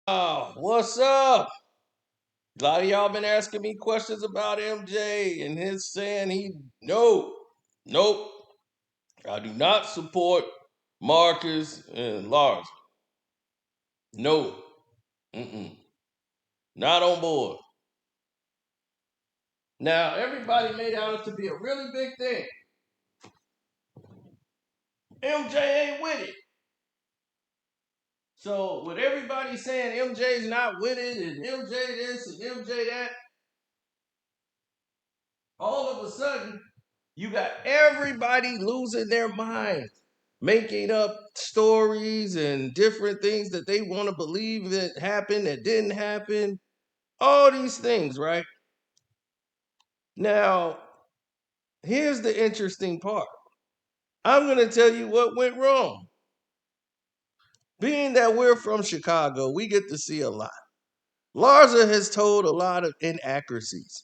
What's up? A lot of y'all been asking me questions about MJ and his saying nope. I do not support Marcus and Larsa. No, mm-mm, not on board. Now everybody made out to be a really big thing. MJ ain't with it. So with everybody saying MJ's not with it and MJ this and MJ that, all of a sudden you got everybody losing their minds, making up stories and different things that they want to believe that happened that didn't happen. All these things, right? Now, here's the interesting part. I'm going to tell you what went wrong. Being that we're from Chicago, we get to see a lot. Larsa has told a lot of inaccuracies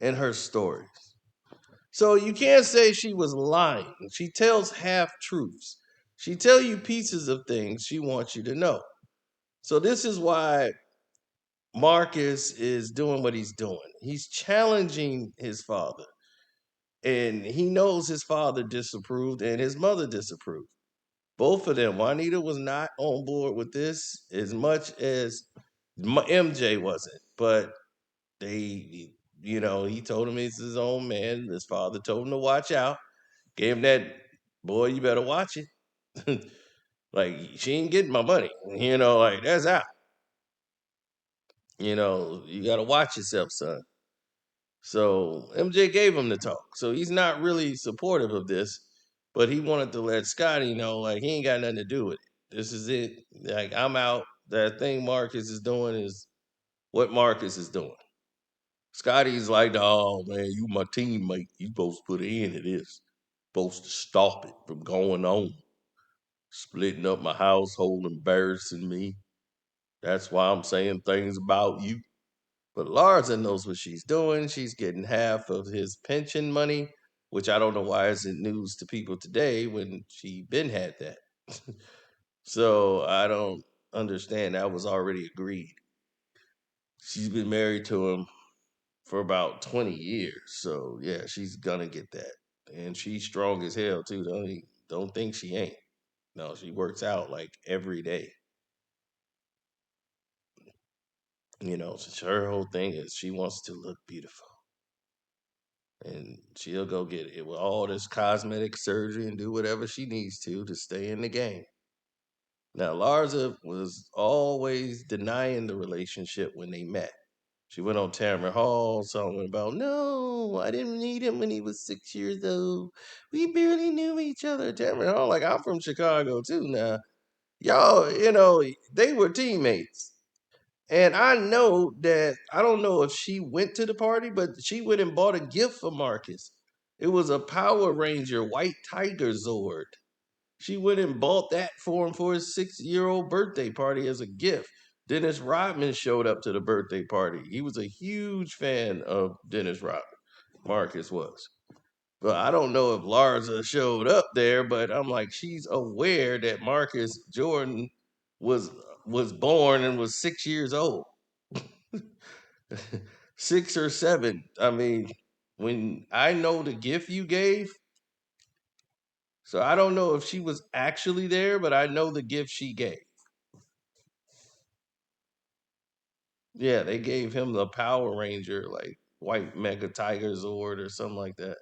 in her stories. So you can't say she was lying. She tells half truths. She tell you pieces of things she wants you to know. So this is why Marcus is doing what he's doing. He's challenging his father. And he knows his father disapproved and his mother disapproved. Both of them. Juanita was not on board with this as much as MJ wasn't. But they, he told him he's his own man. His father told him to watch out. Gave him that, boy, you better watch it. Like, she ain't getting my money. Like, that's out. You got to watch yourself, son. So MJ gave him the talk. So he's not really supportive of this, but he wanted to let Scotty know, like, he ain't got nothing to do with it. This is it. Like, I'm out. That thing Marcus is doing is what Marcus is doing. Scotty's like, oh, man, you my teammate. You supposed to put an end to this. Supposed to stop it from going on. Splitting up my household, embarrassing me. That's why I'm saying things about you. But Larsa knows what she's doing. She's getting half of his pension money, which I don't know why isn't news to people today when she been had that. So I don't understand. That was already agreed. She's been married to him for about 20 years. So yeah, she's gonna get that. And she's strong as hell too. Don't think she ain't. No, she works out like every day. So her whole thing is she wants to look beautiful. And she'll go get it with all this cosmetic surgery and do whatever she needs to stay in the game. Now, Larsa was always denying the relationship when they met. She went on Tamron Hall talking about, no, I didn't meet him when he was 6 years old. We barely knew each other. Tamron Hall, like, I'm from Chicago too now. Y'all, they were teammates. And I know that I don't know if she went to the party, but she went and bought a gift for Marcus. It was a Power Ranger White Tiger Zord. She went and bought that for him for his 6-year-old birthday party as a gift. Dennis Rodman showed up to the birthday party. He was a huge fan of Dennis Rodman. Marcus was. But I don't know if Larsa showed up there, but I'm like, she's aware that Marcus Jordan was was born and was 6 years old. 6 or 7. I mean, when I know the gift you gave, so I don't know if she was actually there, but I know the gift she gave. Yeah, they gave him the Power Ranger, like White Mega Tiger Zord or something like that.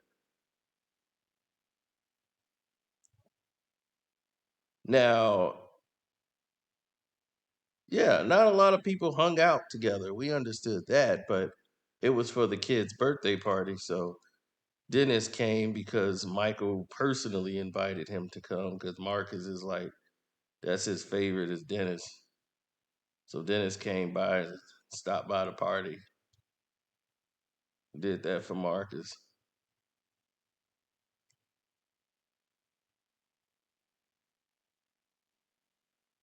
Now, yeah, not a lot of people hung out together. We understood that, but it was for the kid's birthday party. So Dennis came because Michael personally invited him to come because Marcus is like, that's his favorite is Dennis. So Dennis came by and stopped by the party, did that for Marcus.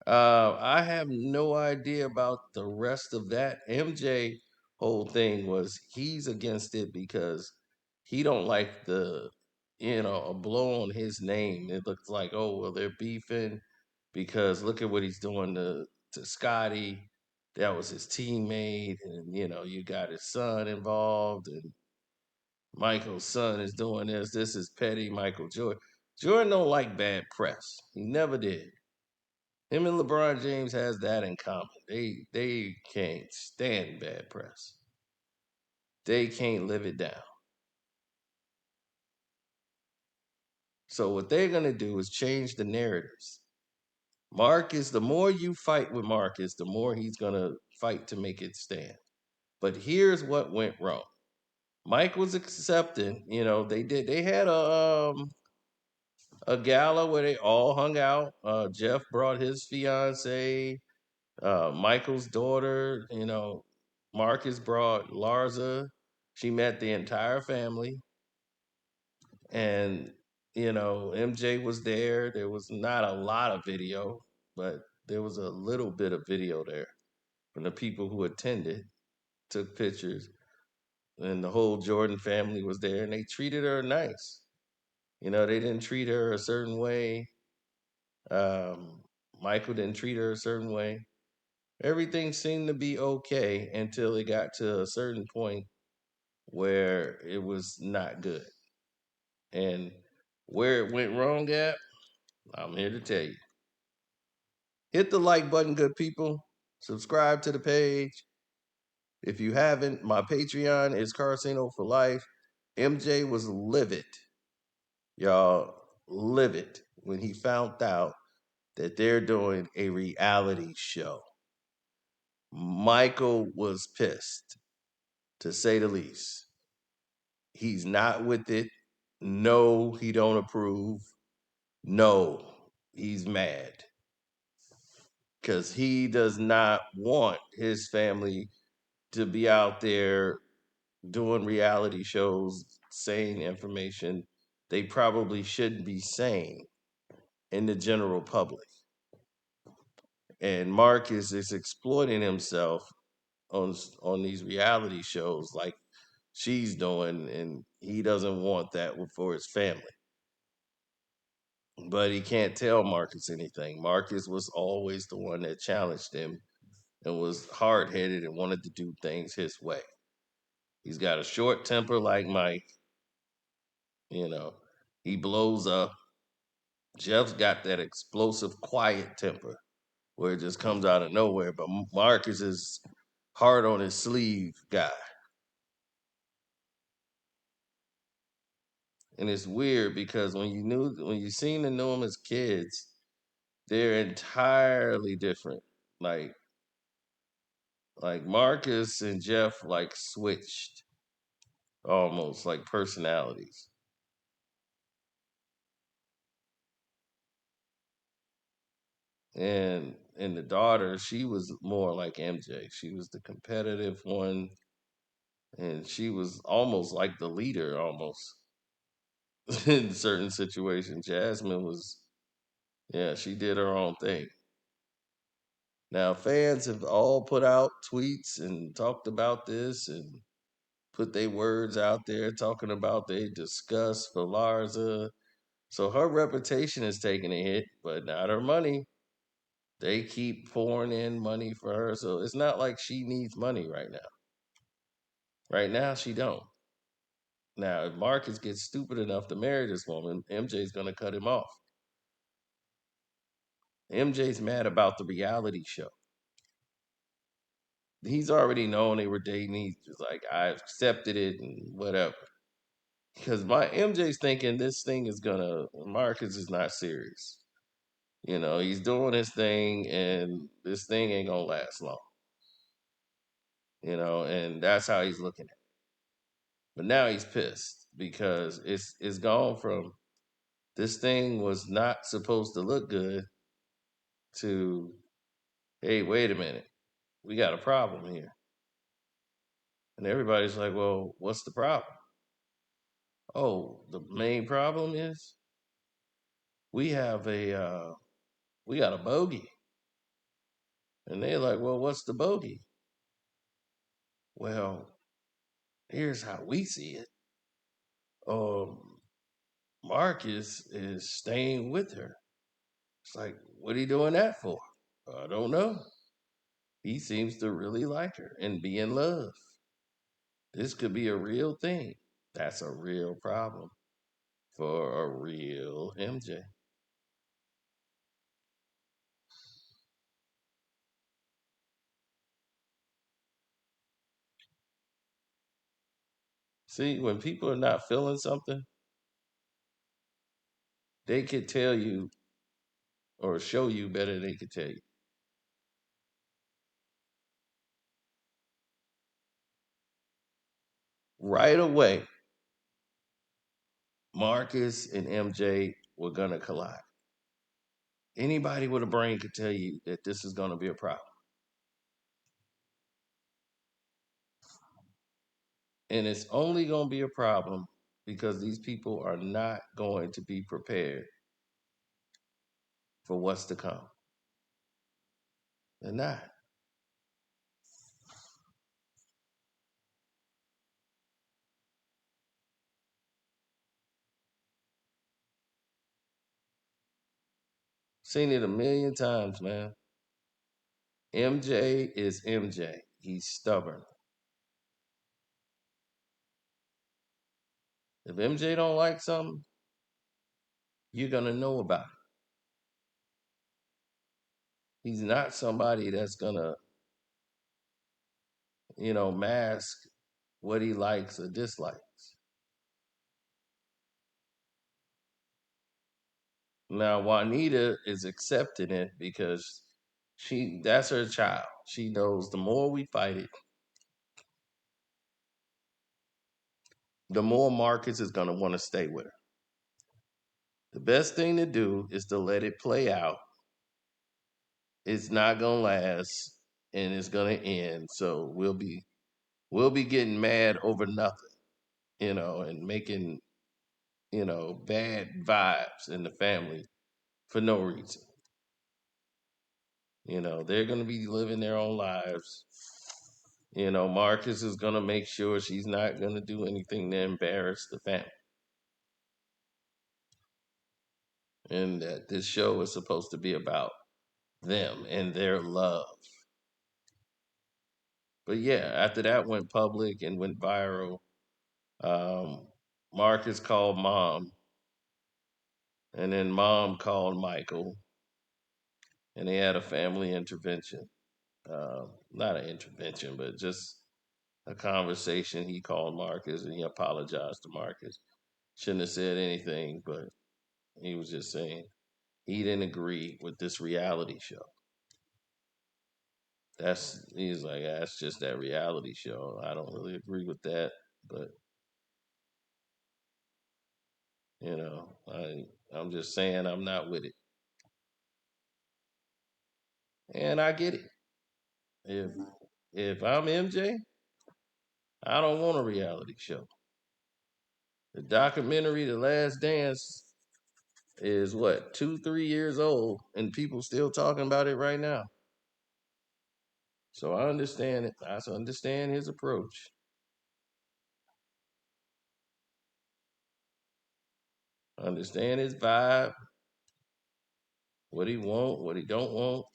I have no idea about the rest of that. MJ whole thing was he's against it because he don't like a blow on his name. It looks like, oh well, they're beefing because look at what he's doing to Scotty. that was his teammate, and you got his son involved, and Michael's son is doing this. This is petty. Michael Jordan. Jordan don't like bad press. He never did. Him and LeBron James has that in common. They can't stand bad press. They can't live it down. So what they're gonna do is change the narratives. Marcus, the more you fight with Marcus, the more he's gonna fight to make it stand. But here's what went wrong. Mike was accepting, they had a gala where they all hung out. Jeff brought his fiance, Michael's daughter, Marcus brought Larsa. She met the entire family. And, MJ was there. There was not a lot of video, but there was a little bit of video there from the people who attended, took pictures, and the whole Jordan family was there, and they treated her nice. They didn't treat her a certain way. Um, Michael didn't treat her a certain way. Everything seemed to be okay until it got to a certain point where it was not good. And where it went wrong at, I'm here to tell you. Hit the like button, good people. Subscribe to the page. If you haven't, my Patreon is Carceno for Life. MJ was livid, y'all, livid when he found out that they're doing a reality show. Michael was pissed, to say the least. He's not with it. No, he don't approve. No, he's mad because he does not want his family to be out there doing reality shows, saying information they probably shouldn't be saying in the general public. And Marcus is exploiting himself on these reality shows like she's doing, and he doesn't want that for his family. But he can't tell Marcus anything. Marcus was always the one that challenged him and was hard headed and wanted to do things his way. He's got a short temper like Mike. You know, he blows up. Jeff's got that explosive, quiet temper where it just comes out of nowhere. But Marcus is hard on his sleeve guy. And it's weird because when you seen and knew them as kids, they're entirely different. Like Marcus and Jeff like switched almost like personalities. And the daughter, she was more like MJ. She was the competitive one, and she was almost like the leader almost in certain situations. Jasmine was, yeah, she did her own thing. Now fans have all put out tweets and talked about this and put their words out there talking about they disgust for Larsa. So her reputation is taking a hit, but not her money. They keep pouring in money for her, so it's not like she needs money right now. Right now, she don't. Now, if Marcus gets stupid enough to marry this woman, MJ's gonna cut him off. MJ's mad about the reality show. He's already known they were dating. He's just like, I accepted it and whatever. Because my MJ's thinking this thing is gonna Marcus is not serious. He's doing his thing and this thing ain't gonna last long. And that's how he's looking at it. But now he's pissed because it's gone from this thing was not supposed to look good to, hey, wait a minute, we got a problem here. And everybody's like, well, what's the problem? Oh, the main problem is we have we got a bogey. And they're like, well, what's the bogey? Well, here's how we see it. Um, Marcus is staying with her. It's like, what are you doing that for? I don't know. He seems to really like her and be in love. This could be a real thing. That's a real problem for a real MJ. See, when people are not feeling something, they could tell you or show you better than they could tell you. Right away, Marcus and MJ were going to collide. Anybody with a brain could tell you that this is going to be a problem. And it's only going to be a problem because these people are not going to be prepared for what's to come. They're not. Seen it a million times, man. MJ is MJ. He's stubborn. If MJ don't like something, you're gonna know about it. He's not somebody that's gonna, mask what he likes or dislikes. Now Juanita is accepting it because that's her child. She knows the more we fight it, the more Marcus is gonna want to stay with her. The best thing to do is to let it play out. It's not gonna last and it's gonna end. So we'll be getting mad over nothing, and making, bad vibes in the family for no reason. They're going to be living their own lives. Marcus is going to make sure she's not going to do anything to embarrass the family. And that this show is supposed to be about them and their love. But yeah, after that went public and went viral, um, Marcus called mom, and then mom called Michael, and they had a family intervention. Not an intervention, but just a conversation. He called Marcus and he apologized to Marcus. Shouldn't have said anything, but he was just saying he didn't agree with this reality show. He's like, that's just that reality show. I don't really agree with that, but I'm just saying I'm not with it. And I get it. If if I'm MJ, I don't want a reality show. The documentary The Last Dance is what, 2, 3 years old, and people still talking about it right now. So I understand it. I understand his approach. I understand his vibe, what he want, what he don't want.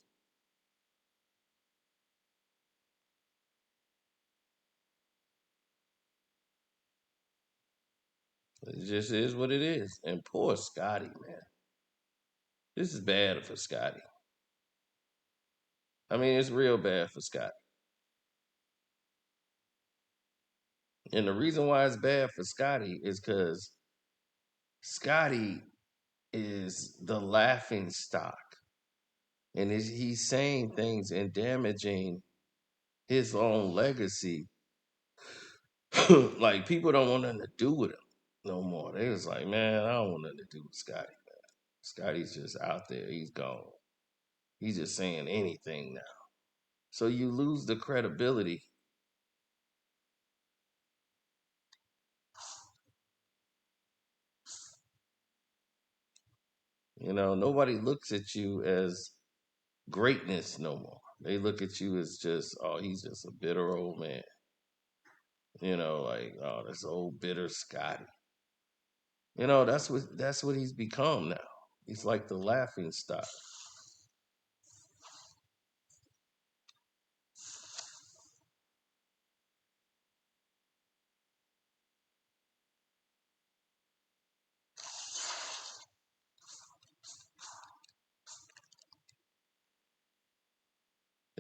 It just is what it is. And poor Scotty, man. This is bad for Scotty. I mean, it's real bad for Scotty. And the reason why it's bad for Scotty is because Scotty is the laughing stock. And he's saying things and damaging his own legacy. Like, people don't want nothing to do with him no more. They was like, man, I don't want nothing to do with Scotty. Scotty's just out there. He's gone. He's just saying anything now. So you lose the credibility. Nobody looks at you as greatness no more. They look at you as just, oh, he's just a bitter old man. Like, oh, this old bitter Scotty. That's what he's become now. He's like the laughing stock.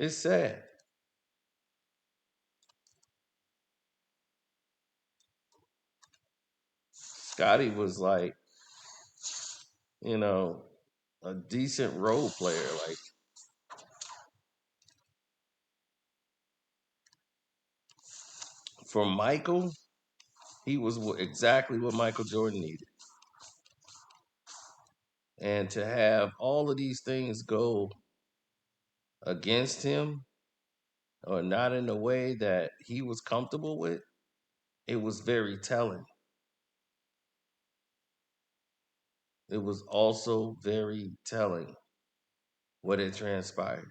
It's sad. Scotty was like, you know, a decent role player. Like for Michael, he was exactly what Michael Jordan needed. And to have all of these things go against him or not in a way that he was comfortable with, it was very telling. It was also very telling what had transpired.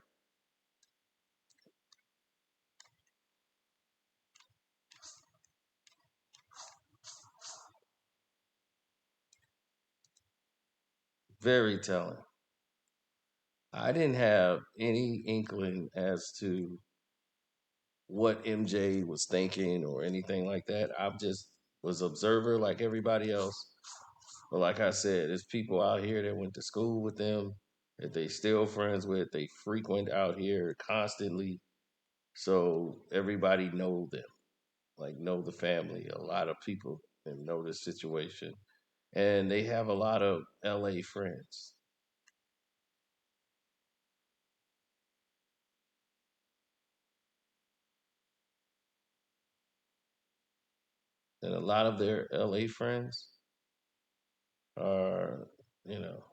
Very telling. I didn't have any inkling as to what MJ was thinking or anything like that. I just was observer like everybody else. But like I said, there's people out here that went to school with them that they still friends with. They frequent out here constantly. So everybody know them, like know the family. A lot of people and know the situation. And they have a lot of LA friends. And a lot of their LA friends are, you know,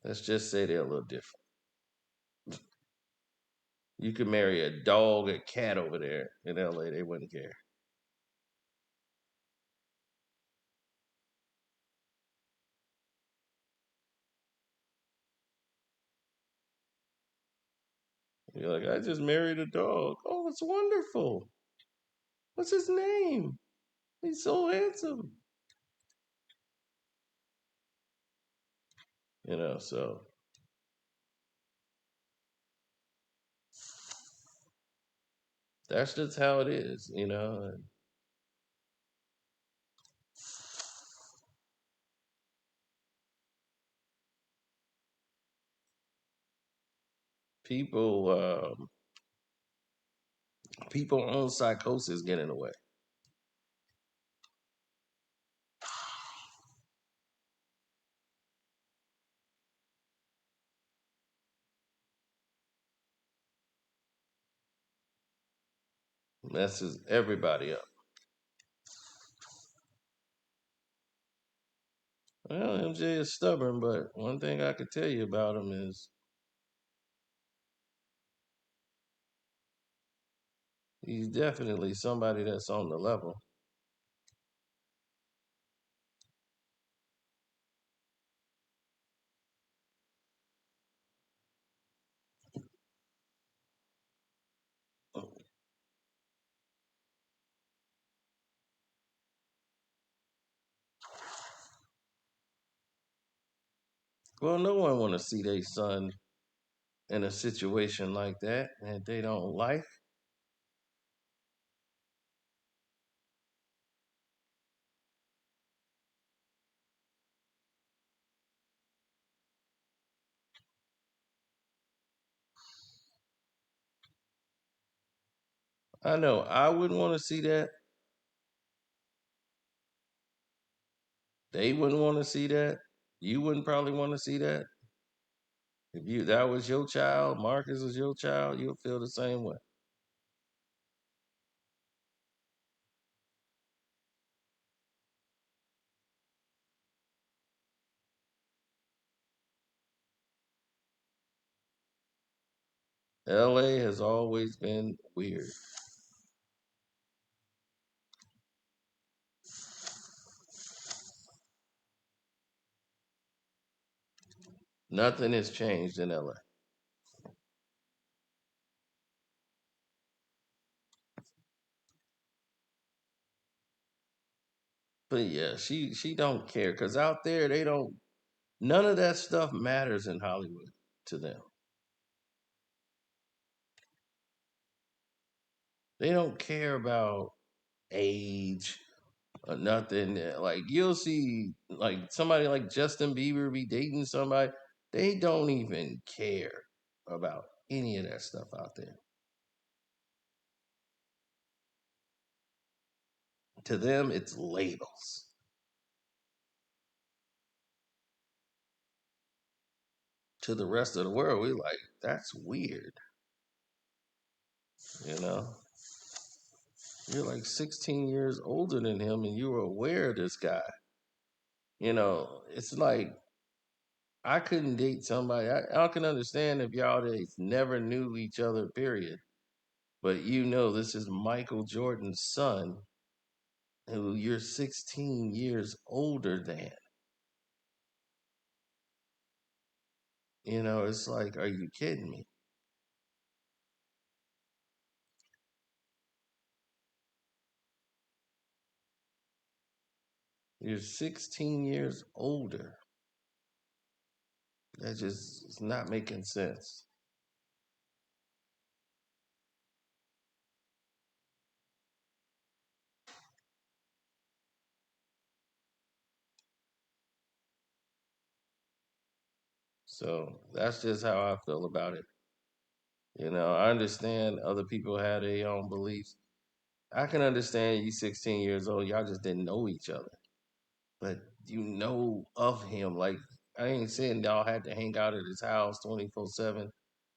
let's just say they're a little different. You could marry a dog, a cat over there in LA, they wouldn't care. You're like, I just married a dog. Oh, it's wonderful. What's his name? He's so handsome. So that's just how it is. And people, people own psychosis get in the way. Messes everybody up. Well, MJ is stubborn, but one thing I could tell you about him is he's definitely somebody that's on the level. Well, no one want to see their son in a situation like that they don't like. I know I wouldn't want to see that. They wouldn't want to see that. You wouldn't probably want to see that. If you that was your child, Marcus was your child, you'll feel the same way. LA has always been weird. Nothing has changed in LA. But yeah, she don't care because out there they don't. None of that stuff matters in Hollywood to them. They don't care about age. or nothing. Like you'll see, like somebody like Justin Bieber be dating somebody, they don't even care about any of that stuff out there. To them, it's labels. To the rest of the world, we like that's weird. You know, you're like 16 years older than him, and you were aware of this guy. It's like I couldn't date somebody. I can understand if y'all dates never knew each other, period. But this is Michael Jordan's son, who you're 16 years older than. It's like, are you kidding me? You're 16 years older. That just is not making sense. So that's just how I feel about it. I understand other people have their own beliefs. I can understand you 16 years old, y'all just didn't know each other. But you know of him. Like, I ain't saying y'all had to hang out at his house 24/7.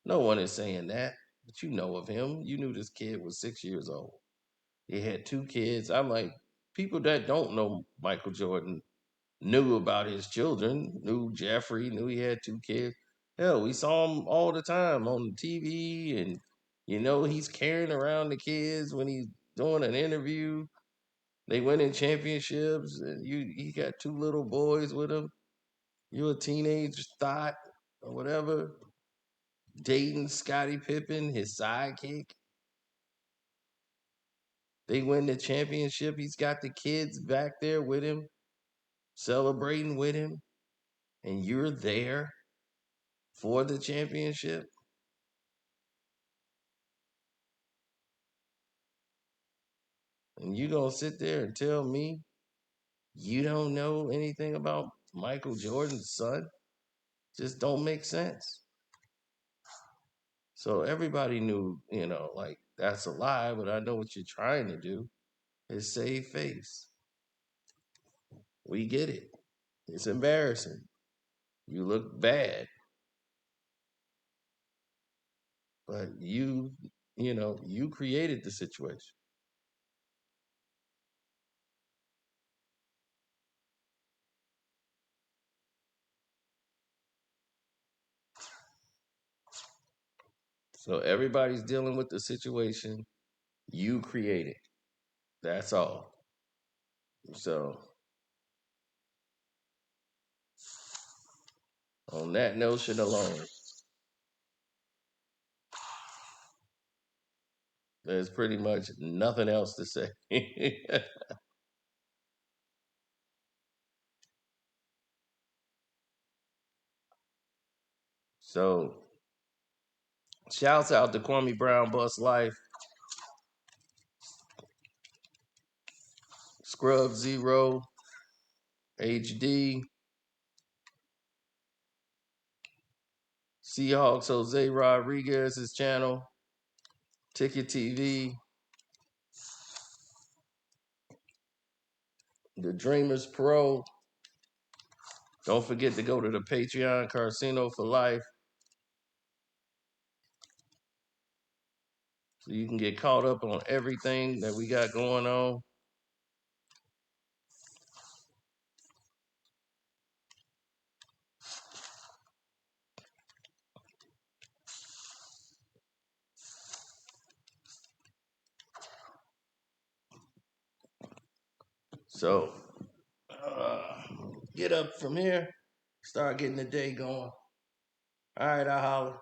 No one is saying that. But you know of him. You knew this kid was 6 years old. He had two kids. I'm like, people that don't know Michael Jordan knew about his children, knew Jeffrey, knew he had two kids. Hell, we saw him all the time on the TV, and he's carrying around the kids when he's doing an interview. They win in championships, and he got two little boys with him. You a teenage thought or whatever, dating Scottie Pippen, his sidekick. They win the championship. He's got the kids back there with him, celebrating with him, and you're there for the championship. And you gonna sit there and tell me you don't know anything about Michael Jordan's son? Just don't make sense. So everybody knew, like that's a lie, but I know what you're trying to do is save face. We get it. It's embarrassing. You look bad, but you created the situation. So everybody's dealing with the situation you created. That's all. So on that notion alone, there's pretty much nothing else to say. So shouts out to Kwame Brown, Bus Life, Scrub Zero, HD, Seahawks Jose Rodriguez's channel, Ticket TV, The Dreamers Pro. Don't forget to go to the Patreon Carceno for Life so you can get caught up on everything that we got going on. So uh, get up from here, start getting the day going. All right, I holler.